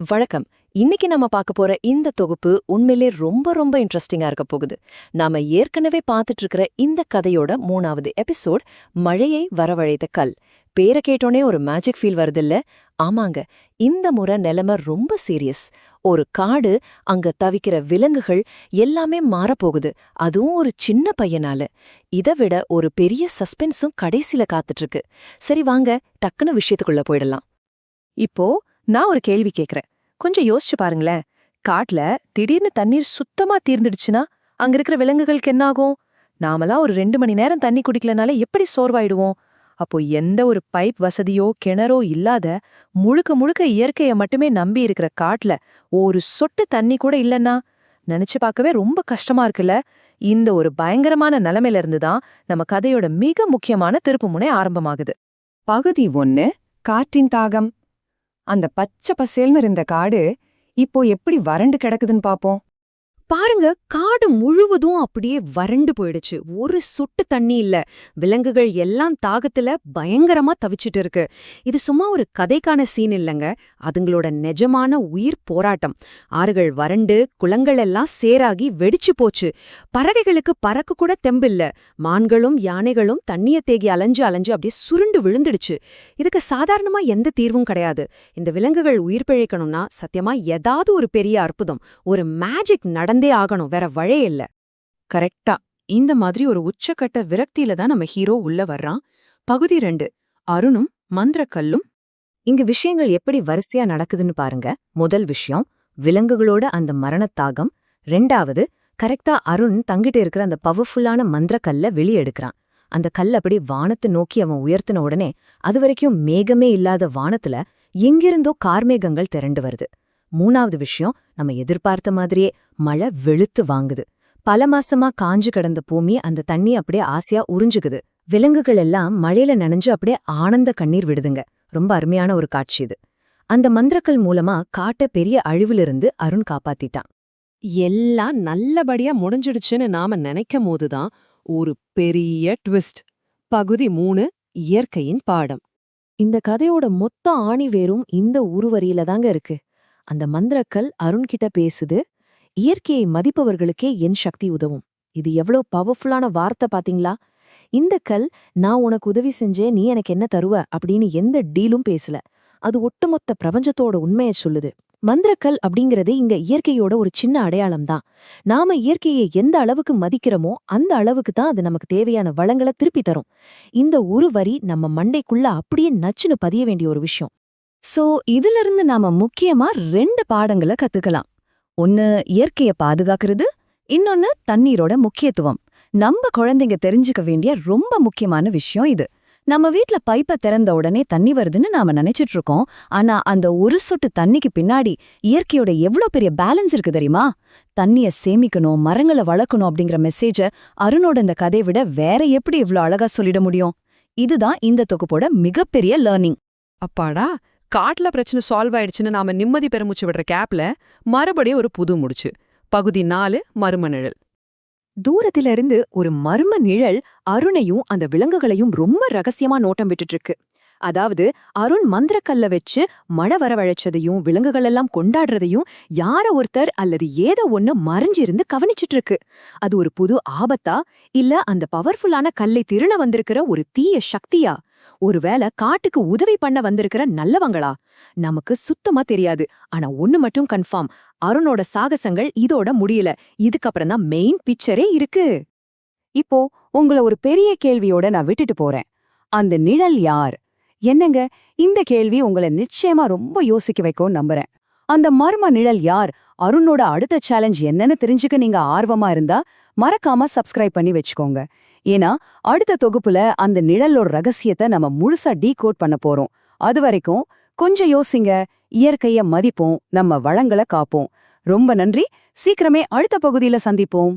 வணக்கம். இன்னைக்கு நம்ம பார்க்க போற இந்த தொகுப்பு உண்மையிலே ரொம்ப ரொம்ப இன்ட்ரெஸ்டிங்கா இருக்க போகுது. நாம ஏற்கனவே பார்த்துட்டு இருக்கிற இந்த கதையோட 3வது எபிசோட் மழையை வரவழைத்த கல். பேரை கேட்டோனே ஒரு மேஜிக் ஃபீல் வருதில்ல? ஆமாங்க, இந்த முறை நிலைமை ரொம்ப சீரியஸ். ஒரு காடு, அங்க தவிக்கிற விலங்குகள் எல்லாமே மாறப்போகுது. அதுவும் ஒரு சின்ன பையனால. இதை விட ஒரு பெரிய சஸ்பென்ஸும் கடைசியில காத்துட்டு இருக்கு. சரி வாங்க, டக்குன்னு விஷயத்துக்குள்ள போயிடலாம். இப்போ நான் ஒரு கேள்வி கேக்குறேன். கொஞ்சம் யோசிச்சு பாருங்களேன். காட்டுல திடீர்னு தண்ணீர் சுத்தமா தீர்ந்துடுச்சுன்னா அங்க இருக்கிற விலங்குகளுக்கு என்ன ஆகும்? நாமெல்லாம் ஒரு 2 மணி நேரம் தண்ணி குடிக்கலனால எப்படி சோர்வாயிடுவோம்? அப்போ எந்த ஒரு பைப் வசதியோ கிணறோ இல்லாத முழுக்க முழுக்க இயற்கைய மட்டுமே நம்பி இருக்கிற காட்டுல ஒரு சொட்டு தண்ணி கூட இல்லன்னா நினைச்சு பார்க்கவே ரொம்ப கஷ்டமா இருக்குல்ல? இந்த ஒரு பயங்கரமான நிலைமையில இருந்துதான் நம்ம கதையோட மிக முக்கியமான திருப்புமுனை ஆரம்பமாகுது. பகுதி 1. காற்றின் தாகம். அந்த பச்சை பசேல்னு இருந்த காடு இப்போ எப்படி வறண்டு கிடக்குதுன்னு பாப்போம். பாருங்க, காடு முழுவதும் அப்படியே வறண்டு போயிடுச்சு. ஒரு சொட்டு தண்ணி இல்ல. விலங்குகள் எல்லாம் தாகத்துல பயங்கரமா தவிச்சிட்டு இருக்கு. இது சும்மா ஒரு கதைக்கான சீன் இல்லங்க, அதுங்களோட நிஜமான உயிர் போராட்டம். ஆறுகள் வறண்டு குளங்கள் எல்லாம் சேராகி வெடிச்சு போச்சு. பறவைகளுக்கு பறக்க கூட தெம்பில்ல. மான்களும் யானைகளும் தண்ணிய தேகி அலைஞ்சு அலைஞ்சு அப்படியே சுருண்டு விழுந்துடுச்சு. இதுக்கு சாதாரணமா எந்த தீர்வும் கிடையாது. இந்த விலங்குகள் உயிர் பிழைக்கணும்னா சத்தியமா ஏதாவது ஒரு பெரிய அற்புதம், ஒரு மேஜிக் நடந்தே ஆகணும். வேற வழி இல்ல. கரெக்டா இந்த மாதிரி ஒரு உச்சக்கட்ட விரக்தியில தான் நம்ம ஹீரோ உள்ள வர்றான். பகுதி 2. அருணும் மந்திரக்கல்லும். இங்க விஷயங்கள் எப்படி வரிசையா நடக்குதுன்னு பாருங்க. முதல் விஷயம், விலங்குகளோட அந்த மரணத்தாகம். 2வது, கரெக்டா அருண் தங்கிட்டு இருக்கிற அந்த பவர்ஃபுல்லான மந்திரக்கல்ல வெளியெடுக்கிறான். அந்த கல் அப்படி வானத்தை நோக்கி அவன் உயர்த்தின உடனே அது வரைக்கும் மேகமே இல்லாத வானத்துல எங்கிருந்தோ கார்மேகங்கள் திரண்டு வருது. 3வது விஷயம், நம்ம எதிர்பார்த்த மாதிரியே மழை வெளுத்து வாங்குது. பல மாசமா காஞ்சு கிடந்த பூமி அந்த தண்ணி அப்படியே ஆசையா உறிஞ்சுக்குது. விலங்குகள் எல்லாம் மழையில நனைஞ்சு அப்படியே ஆனந்த கண்ணீர் விடுதுங்க. ரொம்ப அருமையான ஒரு காட்சி இது. அந்த மந்திரக்கல் மூலமா காட்ட பெரிய அழிவிலிருந்து அருண் காப்பாத்திட்டான். எல்லாம் நல்லபடியா முடிஞ்சிடுச்சுன்னு நாம நினைக்கும் போதுதான் ஒரு பெரிய ட்விஸ்ட். பகுதி 3. இயற்கையின் பாடம். இந்த கதையோட மொத்த ஆணிவேரும் இந்த உருவரியில தாங்க இருக்கு. அந்த மந்திரக்கல் அருண் கிட்ட பேசுது. இயற்கையை மதிப்பவர்களுக்கே என் சக்தி உதவும். இது எவ்வளோ பவர்ஃபுல்லான வார்த்தை பாத்தீங்களா? இந்த கல், நான் உனக்கு உதவி செஞ்சே, நீ எனக்கு என்ன தருவ அப்படின்னு எந்த டீலும் பேசல. அது ஒட்டுமொத்த பிரபஞ்சத்தோட உண்மையை சொல்லுது. மந்திரக்கல் அப்படிங்கறது இங்க இயற்கையோட ஒரு சின்ன அடையாளம் தான். நாம இயற்கையை எந்த அளவுக்கு மதிக்கிறோமோ அந்த அளவுக்கு தான் அது நமக்கு தேவையான வளங்களை திருப்பி தரும். இந்த ஒரு வரி நம்ம மண்டைக்குள்ள அப்படியே நச்சுன்னு பதிய வேண்டிய ஒரு விஷயம். சோ இதிலிருந்து நாம முக்கியமா 2 பாடங்களை கத்துக்கலாம். ஒன்னு இயற்கைய பாதுகாக்கிறது, இன்னொன்னு தண்ணீரோட முக்கியத்துவம். நம்ம குழந்தைங்க தெரிஞ்சுக்க வேண்டிய ரொம்ப முக்கியமான விஷயம் இது. நம்ம வீட்ல பைப்பை திறந்த உடனே தண்ணி வருதுன்னு நாம நினைச்சிட்டு இருக்கோம். ஆனா அந்த ஒரு சொட்டு தண்ணிக்கு பின்னாடி இயற்கையோட எவ்ளோ பெரிய பேலன்ஸ் இருக்கு தெரியுமா? தண்ணிய சேமிக்கணும், மரங்களை வளர்க்கணும் அப்படிங்கிற மெசேஜ அருணோட இந்த கதையை விட வேற எப்படி இவ்ளோ அழகா சொல்லிட முடியும்? இதுதான் இந்த தொகுப்போட மிகப்பெரிய லேர்னிங். அப்பாடா, காட்டுல பிரச்சனை சால்வ் ஆயிடுச்சுன்னு நாம நிம்மதி பெருமூச்சு விடுற கேப்ல மறுபடியும் ஒரு புது முடிச்சு. பகுதி 4. மர்ம நிழல். தூரத்தில இருந்து ஒரு மர்ம நிழல் அருணையும் அந்த விலங்குகளையும் ரொம்ப ரகசியமா நோட்டம் விட்டுட்டு இருக்கு. அதாவது, அருண் மந்திரக்கல்ல வச்சு மழை வரவழைச்சதையும் விலங்குகள் எல்லாம் கொண்டாடுறதையும் யார ஒருத்தர் அல்லது ஏதோ ஒண்ணு மறைஞ்சிருந்து கவனிச்சிட்டு இருக்கு. அது ஒரு புது ஆபத்தா, இல்ல அந்த பவர்ஃபுல்லான கல்லை திருட வந்திருக்கிற ஒரு தீய சக்தியா? ஒருவேளை காட்டுக்கு உதவி பண்ண வந்திருக்கிற நல்லவங்களா? நமக்கு சுத்தமா தெரியாது. ஆனா ஒண்ணு மட்டும் கன்ஃபார்ம், அருணோட சாகசங்கள் இதோட முடியல. இதுக்கப்புறம் தான் மெயின் பிக்சரே இருக்கு. இப்போ உங்கள ஒரு பெரிய கேள்வியோட நான் விட்டுட்டு போறேன். அந்த நிழல் யார்? என்னங்க, இந்த கேள்வி உங்களை நிச்சயமா ரொம்ப யோசிக்க வைக்கும் நம்புறேன். அந்த மர்ம நிழல் யார்? அருணோட அடுத்த சேலஞ்ச் என்னன்னு தெரிஞ்சுக்க நீங்க ஆர்வமா இருந்தா மறக்காம சப்ஸ்கிரைப் பண்ணி வச்சுக்கோங்க. ஏன்னா அடுத்த தொகுப்புல அந்த நிழலோட ரகசியத்தை நம்ம முழுசா டீகோட் பண்ண போறோம். அது வரைக்கும் கொஞ்சம் யோசிங்க, இயற்கைய மதிப்போம், நம்ம வளங்களை காப்போம். ரொம்ப நன்றி. சீக்கிரமே அடுத்த பகுதியில சந்திப்போம்.